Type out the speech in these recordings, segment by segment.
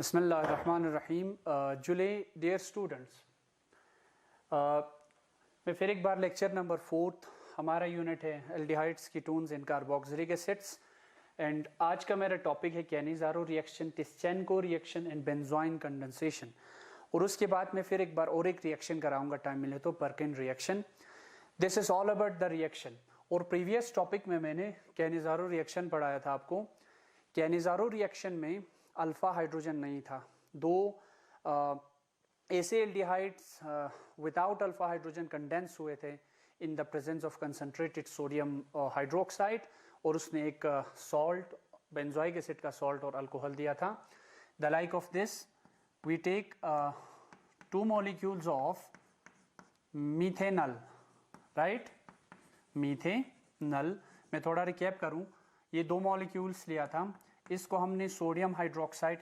बिस्मिल्लाहिर्रहमानिर्रहीम। जुले dear students, मैं फिर एक बार लेक्चर नंबर 4 हमारा यूनिट है aldehydes, ketones and carboxylic acids. And आज का मेरा टॉपिक है Cannizzaro reaction, Tishchenko reaction and benzoin condensation. और उसके बाद मैं फिर एक बार और एक रिएक्शन कराऊंगा टाइम मिले तो, Perkin reaction. This is all about the reaction. और प्रीवियस टॉपिक में मैंने कैनिज़ारो रिएक्शन पढ़ाया था आपको। कैनिज़ारो रिएक्शन में अल्फा हाइड्रोजन नहीं था, दो ऐसे aldehydes without alpha hydrogen condense हुए थे in the presence of concentrated sodium hydroxide, और उसने एक सॉल्ट, बेंजोइक एसिड का सॉल्ट और अल्कोहल दिया था। The like of this we take 2 molecules of methanal, right, methanal. मैं थोड़ा रिकैप करूं, ये 2 मॉलिक्यूल्स लिया था, इसको हमने सोडियम हाइड्रोक्साइड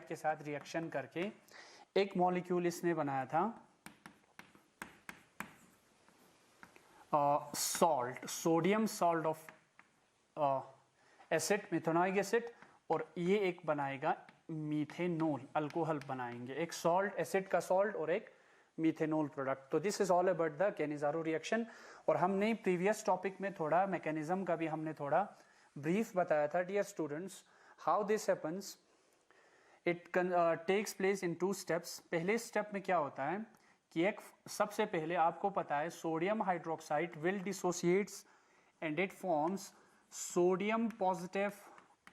के साथ रिएक्शन करके एक मॉलिक्यूल इसने बनाया था salt, sodium salt of acid, methanoic acid, और ये एक बनाएगा मीथेनॉल, अल्कोहल बनाएंगे, एक सॉल्ट, एसिड का सॉल्ट और एक मीथेनॉल प्रोडक्ट। तो this is all about the Cannizzaro reaction. और हमने प्रीवियस टॉपिक में थोड़ा मैकेनिज्म का भी हमने थोड़ा ब्रीफ बताया था dear students. How this happens, it takes place in 2 steps. पहले स्टेप में क्या होता है कि एक, सबसे पहले आपको पता है sodium hydroxide will dissociates and it forms sodium positive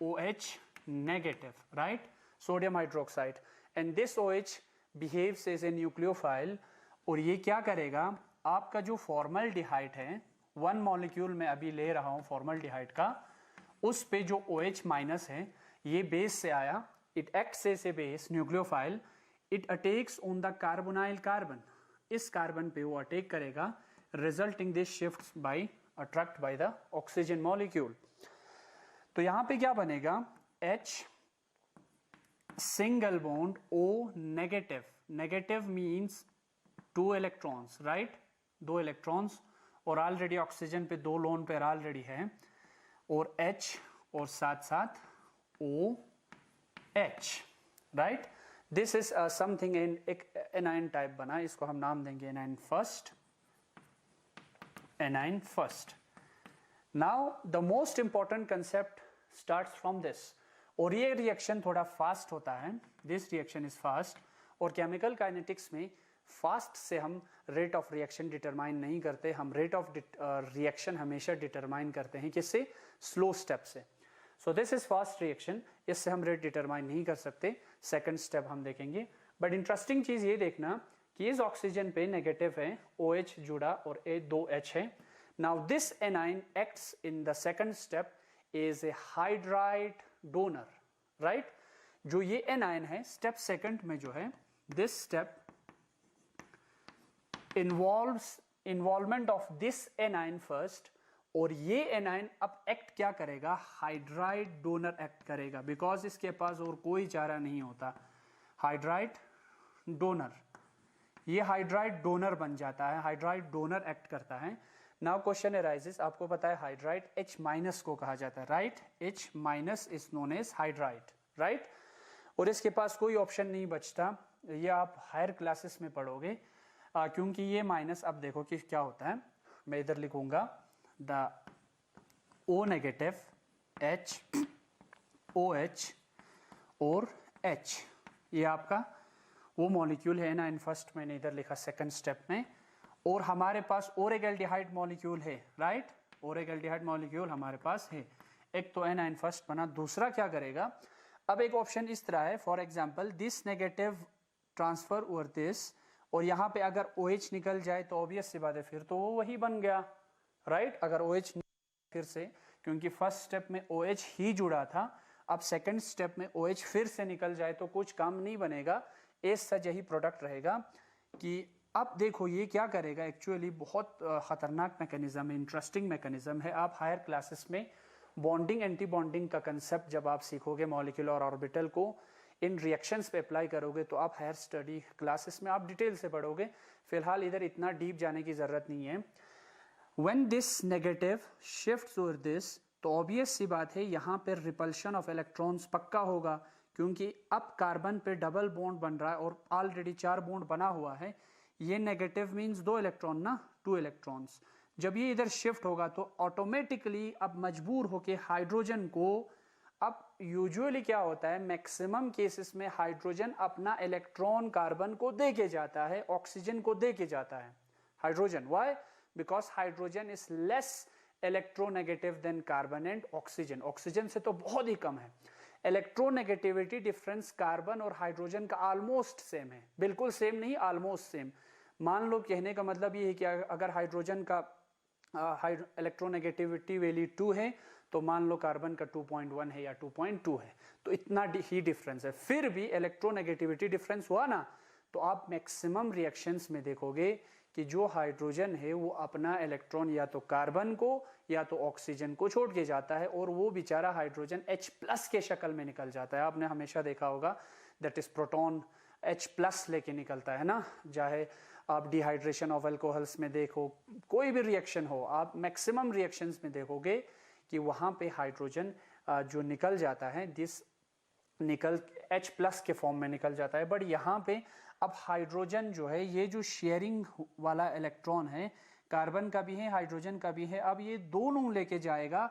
OH negative, right, sodium hydroxide, and this OH behaves as a nucleophile. और ये क्या करेगा, आपका जो फॉर्मल्डिहाइड है, 1 मॉलिक्यूल में अभी ले रहा हूं फॉर्मल्डिहाइड का, उस पे जो OH माइनस है, ये बेस से आया, it acts as a base nucleophile, it attacks on the carbonyl carbon, इस कार्बन पे वो अटैक करेगा, resulting this shifts by attract by the oxygen molecule. तो यहां पे क्या बनेगा, H single bond O negative, negative means 2 electrons, right, 2 electrons, और ऑलरेडी ऑक्सीजन पे 2 लोन पेयर ऑलरेडी है, और H और साथ साथ OH, right. This is something in एक एनाइन टाइप बना, इसको हम नाम देंगे A9 first, A9 first. Now the most important concept starts from this. और ये रिएक्शन थोड़ा फास्ट होता है, दिस रिएक्शन इज फास्ट। और केमिकल काइनेटिक्स में फास्ट से हम रेट ऑफ रिएक्शन डिटरमाइन नहीं करते, हम रेट ऑफ रिएक्शन हमेशा डिटरमाइन करते हैं किससे, स्लो स्टेप से। So this is fast reaction, इससे हम रेट डिटरमाइन नहीं कर सकते, सेकंड स्टेप हम देखेंगे। बट इंटरेस्टिंग चीज ये देखना कि इस ऑक्सीजन पे नेगेटिव है, OH जुड़ा और 2H है। Now this A9 acts in the second step is a hydride donor, right. जो ये एनाइन है स्टेप सेकंड में जो है, this step involvement of this A9 first, और ये एनाइन अब एक्ट क्या करेगा, हाइड्राइड डोनर एक्ट करेगा, बिकॉज इसके पास और कोई चारा नहीं होता, हाइड्राइड डोनर, ये हाइड्राइड डोनर बन जाता है, हाइड्राइड डोनर एक्ट करता है। नाउ क्वेश्चन अराइजेस, आपको पता है हाइड्राइड H माइनस को कहा जाता है, right, H minus is known as hydride, right. और इसके पास कोई ऑप्शन नहीं बचता, ये आप हायर क्लासेस में पढ़ोगे, क्योंकि ये माइनस, अब देखो कि क्या होता है, मैं इधर लिखूंगा the O negative, H, OH और H, ये आपका वो मॉलिक्यूल है ना, इन फर्स्ट मैंने इधर लिखा सेकंड स्टेप में। और हमारे पास और एक एल्डिहाइड मॉलिक्यूल है, राइट, और एक एल्डिहाइड मॉलिक्यूल हमारे पास है, एक तो एनाइन फर्स्ट बना, दूसरा क्या करेगा, अब एक ऑप्शन इस तरह है, for example this negative transfer over this, और यहां पे अगर OH निकल जाए तो ऑब्वियस सी बात है, फिर तो वो वही बन गया, राइट। अगर OH फिर से, क्योंकि फर्स्ट स्टेप में OH ही जुड़ा था, अब सेकंड स्टेप में OH फिर से निकल जाए तो कुछ काम नहीं बनेगा, एज सच यही प्रोडक्ट रहेगा। कि अब देखो ये क्या करेगा, एक्चुअली बहुत खतरनाक मैकेनिज्म है, इंटरेस्टिंग मैकेनिज्म है। आप हायर क्लासेस में बॉन्डिंग, एंटी बॉन्डिंग का कंसेप्ट जब आप सीखोगे, मॉलिक्यूल और ऑर्बिटल को इन रिएक्शंस पे अप्लाई करोगे, तो आप हायर स्टडी क्लासेस में आप डिटेल से पढ़ोगे, फिलहाल इधर इतना डीप जाने की जरूरत नहीं है। When this negative shifts over this, तो ऑब्वियस सी बात है यहाँ पे रिपल्शन ऑफ इलेक्ट्रॉन्स पक्का होगा, क्योंकि अब कार्बन पे डबल बॉन्ड बन रहा है और ऑलरेडी 4 बॉन्ड बना हुआ है। ये नेगेटिव मींस 2 इलेक्ट्रॉन ना, 2 इलेक्ट्रॉन्स। जब ये इधर शिफ्ट होगा तो ऑटोमेटिकली अब मजबूर होके हाइड्रोजन को, अब यूजुअली क्या होता है मैक्सिमम केसेस में हाइड्रोजन अपना इलेक्ट्रॉन कार्बन को दे के जाता है, ऑक्सीजन को दे के जाता है hydrogen. Why? Because hydrogen is less electronegative than carbon and oxygen. Oxygen से तो बहुत ही कम है। इलेक्ट्रोनेगेटिविटी डिफरेंस कार्बन और हाइड्रोजन का ऑलमोस्ट सेम है, बिल्कुल सेम नहीं, ऑलमोस्ट सेम। मान लो कहने का मतलब ये है कि अगर हाइड्रोजन का इलेक्ट्रोनेगेटिविटी वैल्यू 2 है तो मान लो कार्बन का 2.1 है या 2.2 है, तो इतना ही डिफरेंस है। फिर भी इलेक्ट्रोनेगेटिविटी डिफरेंस हुआ ना, तो आप मैक्सिमम रिएक्शंस में देखोगे कि जो हाइड्रोजन है वो अपना इलेक्ट्रॉन या तो कार्बन को या तो ऑक्सीजन को छोड़ के जाता है, और वो बेचारा हाइड्रोजन H+ के शक्ल में निकल जाता है। आपने हमेशा देखा होगा दैट इज प्रोटॉन H+ लेके निकलता है ना, चाहे आप डिहाइड्रेशन ऑफ अल्कोहल्स में देखो, कोई भी रिएक्शन हो, आप मैक्सिमम रिएक्शंस में देखोगे कि वहां पे हाइड्रोजन जो निकल जाता है दिस निकल H+ के फॉर्म में निकल जाता है। बट यहाँ पे अब हाइड्रोजन जो है, ये जो शेयरिंग वाला इलेक्ट्रॉन है, कार्बन का भी है हाइड्रोजन का भी है, अब ये दोनों लेके जाएगा,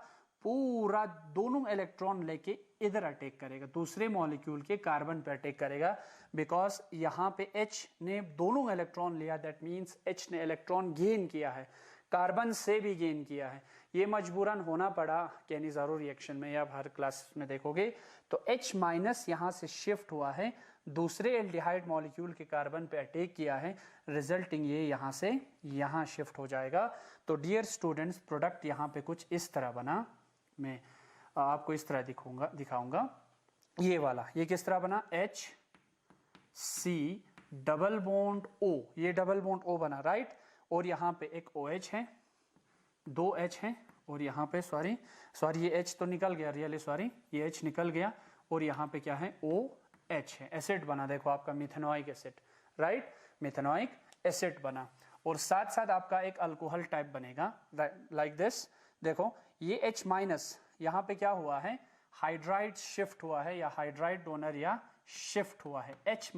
पूरा दोनों इलेक्ट्रॉन लेके इधर अटैक करेगा, दूसरे मॉलिक्यूल के कार्बन पे अटैक करेगा। बिकॉज यहाँ पे H ने दोनों इलेक्ट्रॉन लिया, दैट मीन्स H ने इलेक्ट्रॉन गेन किया है, कार्बन से भी गेन किया है। ये मजबूरन होना पड़ा केनिज़ारो रिएक्शन में, या हर क्लास में देखोगे तो H- यहाँ से शिफ्ट हुआ है, दूसरे एल्डिहाइड मॉलिक्यूल के कार्बन पे अटैक किया है, रिजल्टिंग ये यहाँ से यहाँ शिफ्ट हो जाएगा। तो डियर स्टूडेंट्स, प्रोडक्ट यहाँ पे कुछ इस तरह बना, मैं आपको इस तरह दिखाऊंगा। ये वाला, ये किस तरह बना, HC डबल बॉन्ड O, ये डबल बॉन्ड O बना, राइट। और यहाँ पे एक OH है, 2 H हैं, और यहाँ पे सॉरी ये H तो निकल गया, रियली सॉरी, ये H निकल गया, और यहाँ पे क्या है, OH है, एसिड बना। देखो आपका methanoic acid, right, methanoic acid बना। और साथ साथ आपका एक अल्कोहल टाइप बनेगा लाइक दिस। देखो ये H- यहाँ पे क्या हुआ है, हाइड्राइड शिफ्ट हुआ है, या हाइड्राइड डोनर या शिफ्ट हुआ है, H-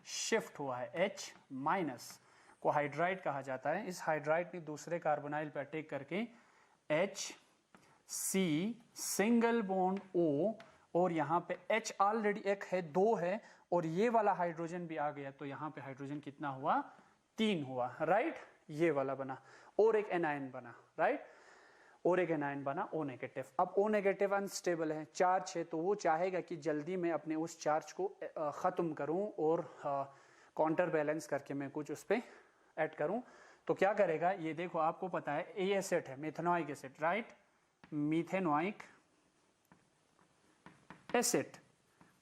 शिफ्ट हुआ है, H- को हाइड्राइड कहा जाता है। इस हाइड्राइड ने दूसरे कार्बोनाइल पे अटैक करके HC सिंगल बॉन्ड O, और यहाँ पे H ऑलरेडी एक है, 2 है, और ये वाला हाइड्रोजन भी आ गया, तो यहाँ पे हाइड्रोजन कितना हुआ, 3 हुआ, राइट। ये वाला बना, और एक एनायन बना, राइट, और एक एनायन बना O नेगेटिव। अब O नेगेटिव अनस्टेबल है, चार्ज है, तो वो चाहेगा कि जल्दी मैं अपने उस चार्ज को ख़त्म करूं और काउंटर बैलेंस करके मैं कुछ उस पर ऐड करूं। तो क्या करेगा, ये देखो आपको पता है ये एसिड है, methanoic acid, right, methanoic acid,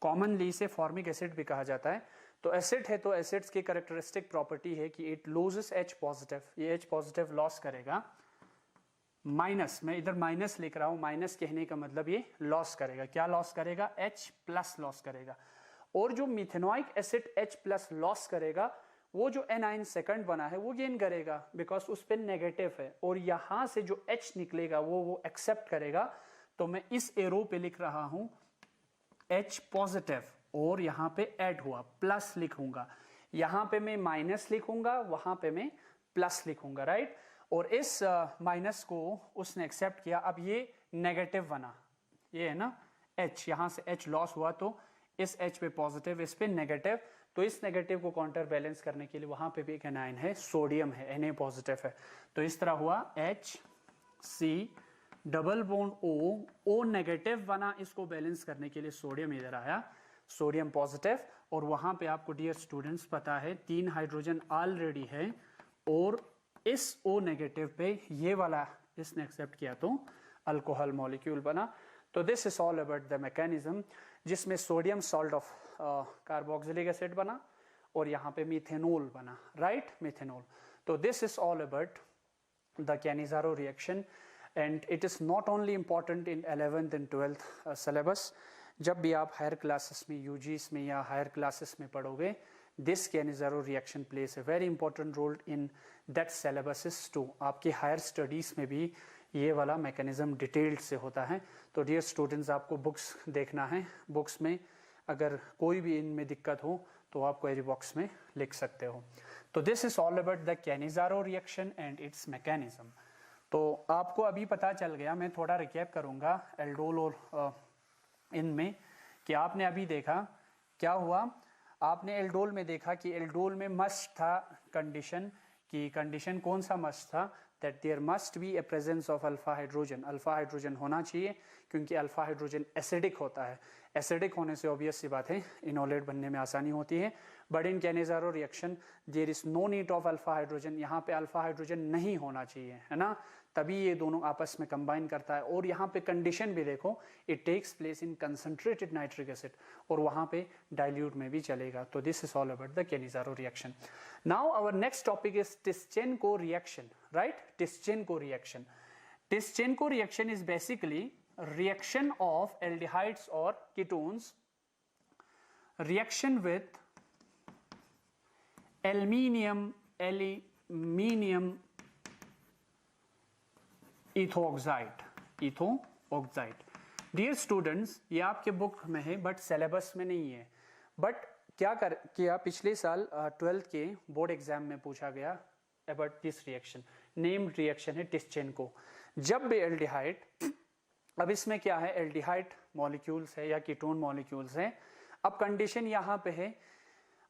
commonly इसे फॉर्मिक एसिड भी कहा जाता है। तो एसिड है, तो एसिड्स की कैरेक्टरिस्टिक प्रॉपर्टी है कि इट लूजेस H+, ये H+ लॉस करेगा, माइनस, मैं इधर माइनस लिख रहा हूं, माइनस कहने का मतलब ये लॉस करेगा, क्या लॉस करेगा, H+ लॉस करेगा। और जो मिथेनोइक एसिड H+ लॉस करेगा, वो जो एनाइन सेकंड बना है वो गेन करेगा, बिकॉज उस पर नेगेटिव है, और यहां से जो H निकलेगा वो एक्सेप्ट करेगा। तो मैं इस एरो पे लिख रहा हूं H+, और यहां पे ऐड हुआ, प्लस लिखूंगा, यहां पे मैं माइनस लिखूंगा, वहां पे मैं प्लस लिखूंगा, राइट। और इस माइनस को उसने एक्सेप्ट किया, अब ये नेगेटिव बना, ये है ना H, यहां से H लॉस हुआ, तो इस H पे पॉजिटिव, इस पे नेगेटिव, तो इस नेगेटिव को काउंटर बैलेंस करने के लिए वहां पे भी एक एनाइन है, सोडियम है, Na पॉजिटिव है। तो इस तरह हुआ HC double bond O negative बना, इसको बैलेंस करने के लिए सोडियम इधर आया, सोडियम पॉजिटिव, और वहां पे आपको डियर स्टूडेंट्स पता है 3 हाइड्रोजन ऑलरेडी है, और इस O नेगेटिव पे ये वाला इसने एक्सेप्ट किया, तो अल्कोहल मॉलिक्यूल बना। तो this is all about the mechanism, जिसमें sodium salt of carboxylic acid बना, और यहाँ पे मिथेनॉल बना, राइट, मिथेनॉल। तो this is all about the Cannizzaro reaction, and it is not only important in 11th and 12th syllabus. जब भी आप हायर क्लासेस में, यूजीस में या हायर क्लासेस में पढ़ोगे, this Cannizzaro reaction place a very important role in that syllabus too. आपकी higher studies में भी ये वाला मैकेनिज्म डिटेल्ड से होता है। तो डियर स्टूडेंट्स, आपको बुक्स देखना है, बुक्स में अगर कोई भी इनमें दिक्कत हो तो आप क्वेरी बॉक्स में लिख सकते हो। तो this is all about the Cannizzaro reaction and it's mechanism. तो आपको अभी पता चल गया, मैं थोड़ा रिकैप करूंगा एल्डोल और इनमें कि आपने अभी देखा क्या हुआ। आपने एल्डोल में देखा कि एल्डोल में मस्ट था कंडीशन, कि कंडीशन कौन सा मस्ट था, that there must be a presence of alpha hydrogen. Alpha hydrogen होना चाहिए क्योंकि अल्फा हाइड्रोजन एसिडिक होता है। एसिडिक होने से ऑब्वियस सी बात है इनोलेट बनने में आसानी होती है। But in Cannizzaro reaction there is no need of alpha hydrogen, यहाँ पे अल्फा हाइड्रोजन नहीं होना चाहिए, है ना, तभी ये दोनों आपस में कंबाइन करता है। और यहाँ पे कंडीशन भी देखो, it takes place in concentrated nitric acid, और वहाँ पे डाइल्यूट में भी चलेगा। तो this is all about the Cannizzaro reaction. Now our next topic is Tishchenko reaction, right. Tishchenko reaction, Tishchenko reaction is basically reaction of aldehydes or ketones reaction with aluminium ethoxide। Dear students, ये आपके book में है but syllabus में नहीं है। But क्या किया पिछले साल 12th के बोर्ड एग्जाम में पूछा गया about this reaction. Named reaction है टिस्चेंको। जब भी एल्डिहाइड, अब इसमें क्या है, एल्डिहाइड मॉलिक्यूल्स है या कीटोन मॉलिक्यूल्स हैं। अब कंडीशन यहाँ पे है,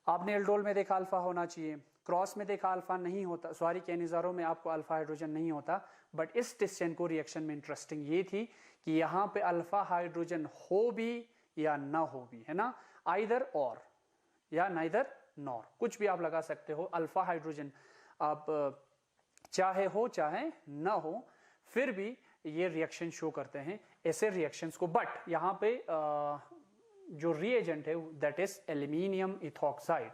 आपने एल्डोल में देखा अल्फा होना चाहिए, क्रॉस में देखा अल्फा नहीं होता, सॉरी कैनिज़ारो में आपको अल्फा हाइड्रोजन नहीं होता। बट इस टिस्चेंको रिएक्शन में इंटरेस्टिंग ये थी कि यहाँ पे अल्फा हाइड्रोजन हो भी या ना हो भी, है ना, आइदर और या नाइदर नॉर, कुछ भी आप लगा सकते हो। अल्फा हाइड्रोजन आप चाहे हो चाहे ना हो, फिर भी ये रिएक्शन शो करते हैं ऐसे रिएक्शंस को। बट यहाँ पे जो रिएजेंट है that is aluminium ethoxide.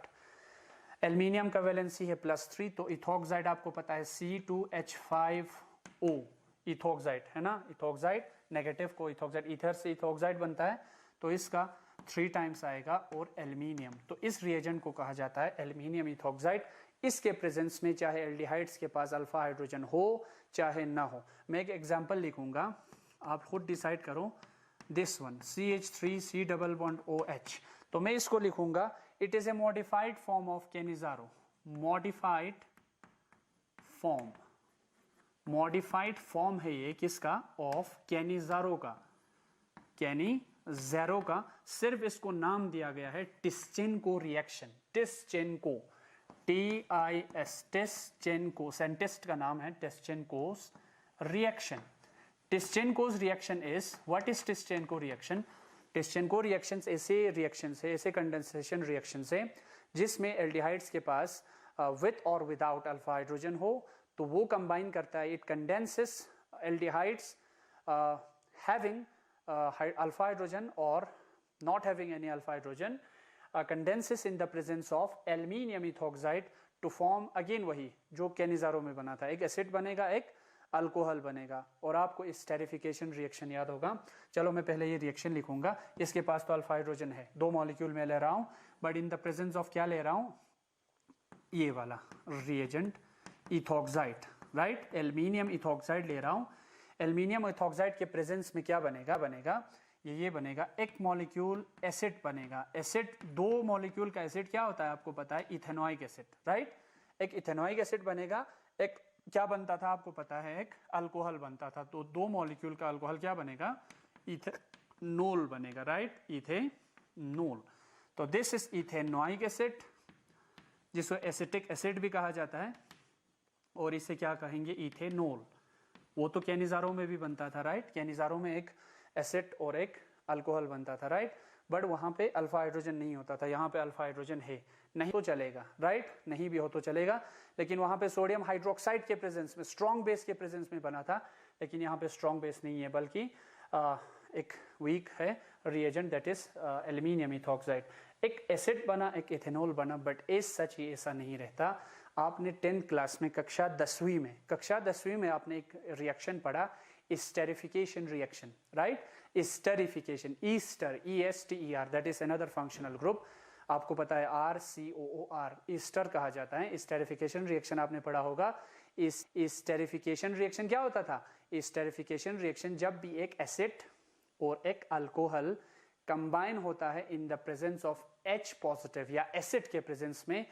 Aluminium का वैलेंसी है +3, तो इथॉक्साइड आपको पता है C2H5O इथॉक्साइड, है ना। इथॉक्साइड नेगेटिव को इथॉक्साइड, ईथर से इथॉक्साइड बनता है, तो इसका 3 टाइम्स आएगा। और एल्यूमिनियम, तो इस रिएजेंट को कहा जाता है एल्यूमिनियम इथॉक्साइड। इसके प्रेजेंस में चाहे एल्डिहाइड्स के पास अल्फा हाइड्रोजन हो चाहे ना हो। मैं एक एग्जांपल लिखूंगा, आप खुद डिसाइड करो। This one CH3C double bond OH, तो मैं इसको लिखूंगा it is a modified form of Cannizzaro. Modified form है ये किसका, ऑफ कैनिज़ारो का, कैनिज़ारो का। सिर्फ इसको नाम दिया गया है Tishchenko reaction, Tishchenko, TIS, Tishchenko, scientist का नाम है Tishchenko's reaction. Tishchenko's reaction is, what is Tishchenko reaction? Tishchenko reactions ऐसे रिएक्शंस है, ऐसे कंडेंसेशन रिएक्शंस है जिसमें एल्डिहाइड्स के पास विथ और विदाउट अल्फा हाइड्रोजन हो, तो वो कंबाइन करता है। It condenses aldehydes having alpha hydrogen और not having any alpha hydrogen, condenses in the presence of aluminium ethoxide to form, again वही जो कैनिज़ारो में बना था, एक एसिड बनेगा एक अल्कोहल बनेगा। और आपको स्टेरिफिकेशन रिएक्शन याद होगा। चलो मैं पहले ये रिएक्शन लिखूंगा। इसके पास तो अल्फा हाइड्रोजन है, 2 मॉलिक्यूल में ले रहा हूँ, but in the presence of क्या ले रहा हूँ, ये वाला reagent ethoxide, right, aluminium ethoxide ले रहा हूँ। एल्यूमिनियम इथॉक्साइड के प्रेजेंस में क्या बनेगा, ये बनेगा एक मॉलिक्यूल एसिड बनेगा। एसिड, 2 मॉलिक्यूल का एसिड क्या होता है आपको पता है, इथेनॉइक एसिड, राइट। एक इथेनॉइक एसिड बनेगा, एक क्या बनता था आपको पता है, एक अल्कोहल बनता था। तो 2 मॉलिक्यूल का अल्कोहल क्या बनेगा, इथेनॉल बनेगा, राइट, इथेनॉल। तो दिस इज इथेनॉइक एसिड, जिसको एसिटिक एसिड भी कहा जाता है, और इसे क्या कहेंगे, इथेनॉल। वो तो कैनिज़ारो में भी बनता था, राइट। कैनिज़ारो में एक एसिड और एक अल्कोहल बनता था, राइट, बट वहां पे अल्फा हाइड्रोजन नहीं होता था। यहाँ पे अल्फा हाइड्रोजन है, नहीं तो चलेगा, राइट, नहीं भी हो तो चलेगा, लेकिन वहां पे सोडियम हाइड्रोक्साइड के प्रेजेंस में, स्ट्रॉन्ग बेस के प्रेजेंस में बना था, लेकिन यहाँ पे स्ट्रॉन्ग बेस नहीं है, बल्कि एक वीक है reagent, that is aluminium ethoxide. एक एसिड बना, एक इथेनॉल बना, बट एज सच ही ऐसा नहीं रहता। आपने 10th क्लास में, कक्षा 10वीं में आपने एक रिएक्शन पढ़ा, esterification reaction, right? Esterification, ester, ESTER, that is another functional group. आपको पता है RCOOR ईस्टर कहा जाता है। स्टेरिफिकेशन रिएक्शन आपने पढ़ा होगा। इस स्टेरिफिकेशन रिएक्शन क्या होता था? स्टेरिफिकेशन रिएक्शन जब भी एक एसिड और एक अल्कोहल कंबाइन होता है इन the presence of H positive या एसिड के प्रेजेंस में,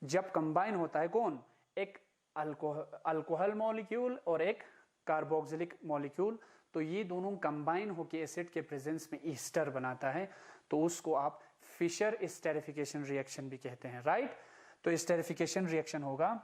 जब कंबाइन होता है कौन? एक अल्कोहल मॉलिक्यूल और एक कार्बोक्सिलिक मॉलिक्यूल, तो ये दोनों कंबाइन होकर एसिड के प्रेजेंस में ईस्टर बनाता है, तो उसको आप फिशर स्टेरिफिकेशन रिएक्शन भी कहते हैं, राइट। तो स्टेरिफिकेशन रिएक्शन होगा,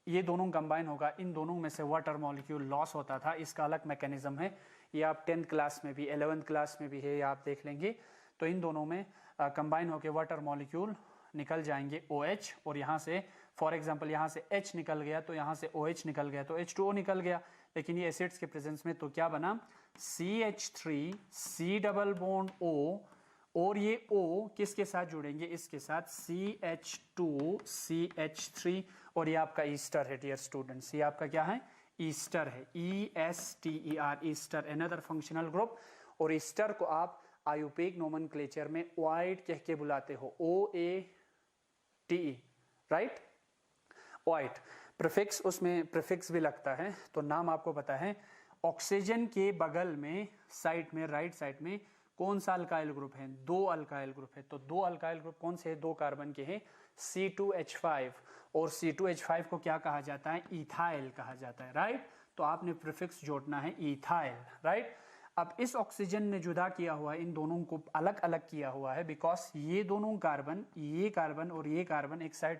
ये दोनों कंबाइन होगा, इन दोनों में से वाटर मॉलिक्यूल लॉस होता था। इसका अलग मैकेनिज्म है, ये आप 10th क्लास में भी 11th क्लास में भी है, ये आप देख लेंगे। तो इन दोनों में कंबाइन होकर वाटर मॉलिक्यूल निकल जाएंगे OH, और यहाँ से फॉर एग्जांपल यहाँ से H निकल गया तो यहाँ से OH निकल गया तो H2O निकल गया। लेकिन ये एसिड्स के प्रेजेंस में तो क्या बना? CH3 C double bond O, और ये O किसके साथ जुड़ेंगे? इसके साथ CH2 CH3, और ये आपका ईस्टर है डियर स्टूडेंट्स। ये आपका क्या है? ईस्टर है, ESTER Easter, another functional group. और ईस्टर को आप आयुपेक नोमेनक्लेचर में ओआइड कह के बुलाते हो, OATE, राइट। ओआइड प्रीफिक्स, उसमें प्रीफिक्स भी लगता है, तो नाम आपको पता है। ऑक्सीजन के बगल में साइड में राइट साइड में कौन सा अल्काइल ग्रुप है? 2 अल्काइल ग्रुप है। तो 2 अल्काइल ग्रुप कौन से है? 2 कार्बन के हैं, C2H5, और C2H5 को क्या कहा जाता है? इथाइल कहा जाता है, राइट। तो आपने प्रीफिक्स जोड़ना है इथाइल, राइट। अब इस ऑक्सीजन ने जुदा किया हुआ है, इन दोनों को अलग अलग किया हुआ है, बिकॉज ये दोनों कार्बन, ये कार्बन और ये कार्बन एक साइड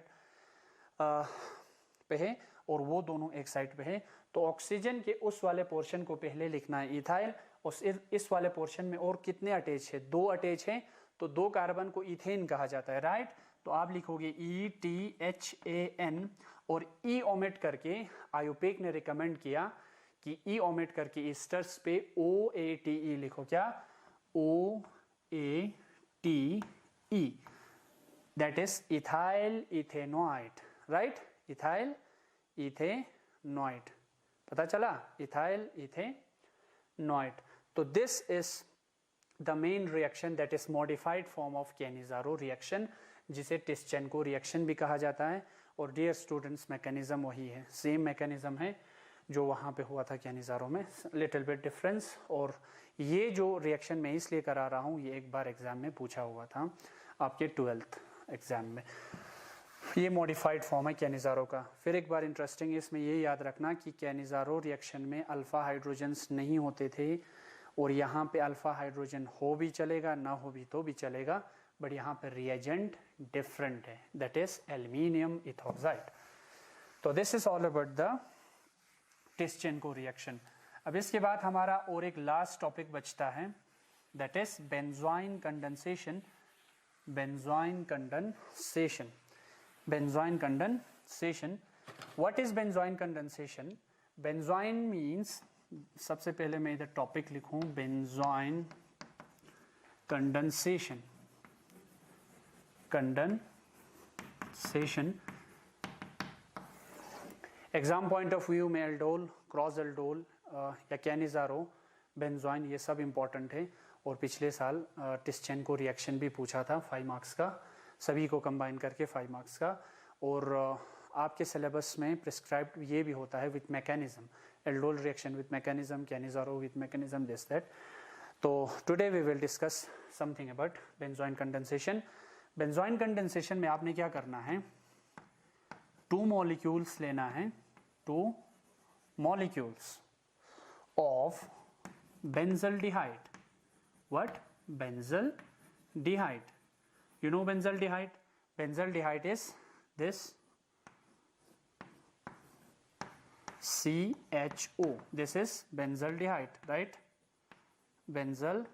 पे है और वो दोनों एक साइड पे है। तो ऑक्सीजन के उस वाले पोर्शन को पहले लिखना है इथाइल, और इस वाले पोर्शन में और कितने अटैच है? 2 अटैच है, तो 2 कार्बन को इथेन कहा जाता है, राइट। तो आप लिखोगे ETHAN, और E ओमिट करके आयुपेक ने रिकमेंड किया कि E ओमिट करके ईस्टर्स पे OATE लिखो। क्या? OATE, that is ethyl ethanoate, right. Ethyl ethanoate, पता चला? Ethyl ethanoate. तो this is the main reaction that is modified form of Cannizzaro reaction, जिसे टिस्चेंको रिएक्शन भी कहा जाता है। और डियर स्टूडेंट्स, मैकेनिज्म वही है, सेम मैकेनिज्म है जो वहाँ पे हुआ था कैनिज़ारो में, लिटिल बिट डिफरेंस। और ये जो रिएक्शन मैं इसलिए करा रहा हूँ, ये एक बार एग्जाम में पूछा हुआ था आपके 12th एग्जाम में। ये मॉडिफाइड फॉर्म है कैनिज़ारो का। फिर एक बार इंटरेस्टिंग है, इसमें ये याद रखना कि कैनिज़ारो रिएक्शन में अल्फा हाइड्रोजन्स नहीं होते थे, और यहाँ पे अल्फा हाइड्रोजन हो भी चलेगा, ना हो भी तो भी चलेगा, बट यहाँ पे रिएजेंट डिफरेंट है, दैट इज एल्यूमिनियम इथोक्साइड। तो this is all about the Tishchenko reaction. अब इसके बाद हमारा और एक लास्ट टॉपिक बचता है, that is benzoin condensation. Benzoin condensation, benzoin condensation. What is benzoin condensation? Benzoin means, सबसे पहले मैं इधर टॉपिक लिखूं, benzoin condensation. Condensation exam point of view में एल्डोल, क्रॉस एल्डोल या कैनिज़ारो, बेंजोइन, ये सब इंपॉर्टेंट है। और पिछले साल टिस्चेंको रिएक्शन भी पूछा था 5 मार्क्स का, सभी को कंबाइन करके 5 मार्क्स का। और आपके सिलेबस में प्रिस्क्राइब्ड ये भी होता है with mechanism, aldol reaction with mechanism, Cannizzaro with mechanism, this that. तो today we will discuss something about benzoin condensation. Benzoin condensation में आपने क्या करना है? 2 मॉलिक्यूल्स लेना है, 2 molecules of benzaldehyde. What? Benzaldehyde. You know benzaldehyde? Benzaldehyde is this CHO. This is benzaldehyde, right? Benzaldehyde.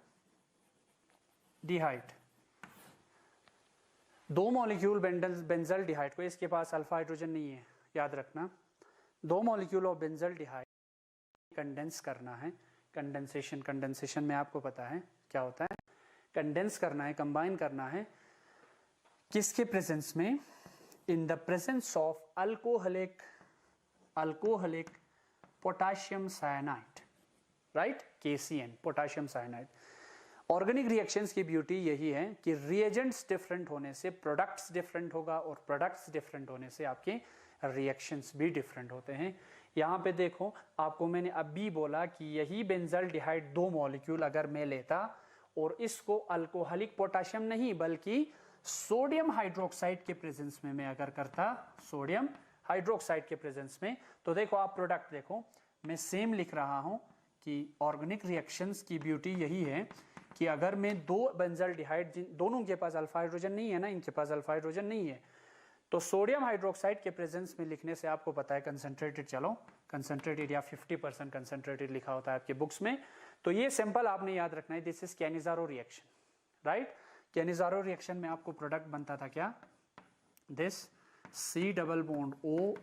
2 molecule benzaldehyde को, इसके पास अल्फा हाइड्रोजन नहीं है, याद रखना। 2 मॉलिक्यूल ऑफ बेंजल्डिहाइड कंडेंस करना है। कंडेंसेशन, कंडेंसेशन में आपको पता है क्या होता है? कंडेंस करना है, कंबाइन करना है, किसके प्रेजेंस में? इन the presence of alcoholic potassium cyanide, right, KCN, potassium cyanide. Organic reactions की ब्यूटी यही है कि रिएजेंट्स डिफरेंट होने से प्रोडक्ट्स डिफरेंट होगा और प्रोडक्ट्स डिफरेंट होने से आपके रिएक्शंस भी डिफरेंट होते हैं। यहाँ पे देखो, आपको मैंने अभी बोला कि यही बेंजल्डिहाइड 2 मॉलिक्यूल अगर मैं लेता और इसको अल्कोहलिक पोटेशियम नहीं बल्कि सोडियम हाइड्रोक्साइड के प्रेजेंस में मैं अगर करता, सोडियम हाइड्रोक्साइड के प्रेजेंस में, तो देखो आप प्रोडक्ट देखो, मैं सेम लिख रहा हूं कि ऑर्गेनिक रिएक्शंस की ब्यूटी यही है कि अगर मैं 2 बेंजल्डिहाइड, दोनों के पास अल्फा हाइड्रोजन नहीं है ना, इनके पास अल्फा हाइड्रोजन नहीं है, तो सोडियम हाइड्रोक्साइड के प्रेजेंस में लिखने से आपको पता है कंसंट्रेटेड, चलो कंसंट्रेटेड या 50% कंसंट्रेटेड लिखा होता है आपके बुक्स में, तो ये सिंपल आपने याद रखना है, this is Cannizzaro reaction, right. Cannizzaro reaction में आपको प्रोडक्ट बनता था क्या, this C double bond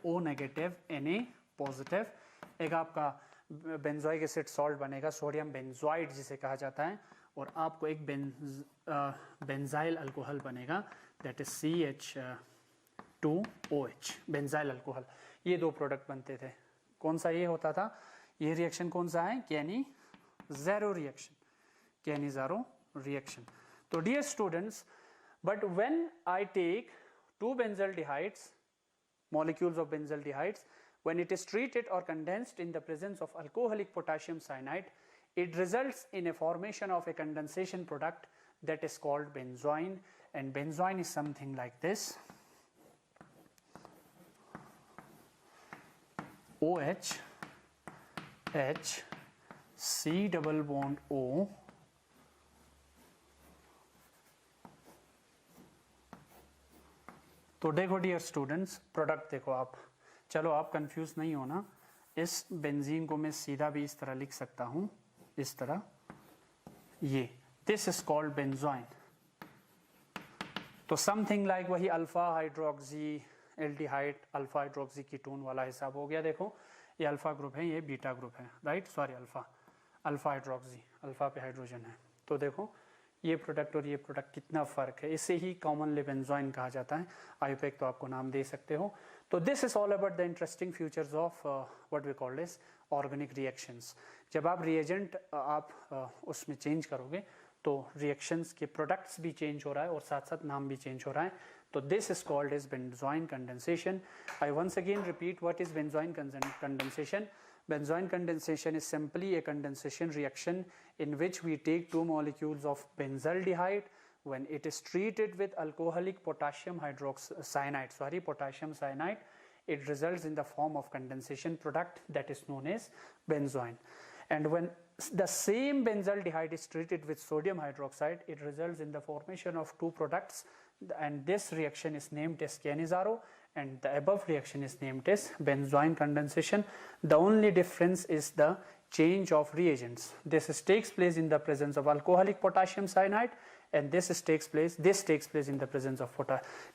O negative Na positive, एक आपका बेंजोइक एसिड सॉल्ट बनेगा, सोडियम बेंजोइड जिसे कहा जाता है, और आपको एक बेंजाइल अल्कोहल बनेगा, that is CH2OH, benzyl alcohol. ये 2 प्रोडक्ट बनते थे। कौन सा ये होता था, ये रिएक्शन कौन सा है, कैनिजारो रिएक्शन, कैनिजारो रिएक्शन। तो dear students, but when I take 2 benzaldehydes, molecules of benzaldehydes, when it is treated or condensed in the presence of alcoholic potassium cyanide, it results in a formation of a condensation product that is called benzoin, and benzoin is something like this, OH, H, C double bond O, तो देखो dear students, product देखो आप, चलो आप confuse नहीं होना, इस benzene को मैं सीधा भी इस तरह लिख सकता हूं, इस तरह, ये दिस इज कॉल्ड बेंजोइन। तो समथिंग लाइक वही alpha hydroxy aldehyde, alpha hydroxy ketone वाला हिसाब हो गया। देखो ये अल्फा ग्रुप है, ये बीटा ग्रुप है, right, sorry alpha hydroxy, alpha पे हाइड्रोजन है। तो देखो ये प्रोडक्ट और ये प्रोडक्ट कितना फर्क है, इसे ही कॉमनली बेंजोइन कहा जाता है, आईयूपैक तो आपको नाम दे सकते हो। तो this is all about the interesting features of what we call this organic reactions. जब आप रिएजेंट उसमें चेंज करोगे तो रिएक्शंस के प्रोडक्ट्स भी चेंज हो रहा है और साथ साथ नाम भी चेंज हो रहा है। तो this is called as benzoin condensation. I once again repeat what is benzoin condensation. Benzoin condensation is simply a condensation reaction in which we take 2 molecules of benzaldehyde. When it is treated with alcoholic potassium cyanide, it results in the form of condensation product that is known as benzoin. And when the same benzaldehyde is treated with sodium hydroxide, it results in the formation of 2 products, and this reaction is named as Cannizzaro, and the above reaction is named as benzoin condensation. The only difference is the change of reagents. This takes place in the presence of alcoholic potassium cyanide, and this takes place in the presence of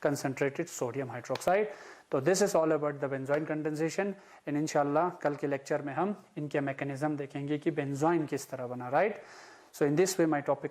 concentrated sodium hydroxide. तो this is all about the benzoin condensation, and इंशाल्लाह कल के lecture में हम इनके mechanism देखेंगे कि benzoin किस तरह बना, right. So in this way my topic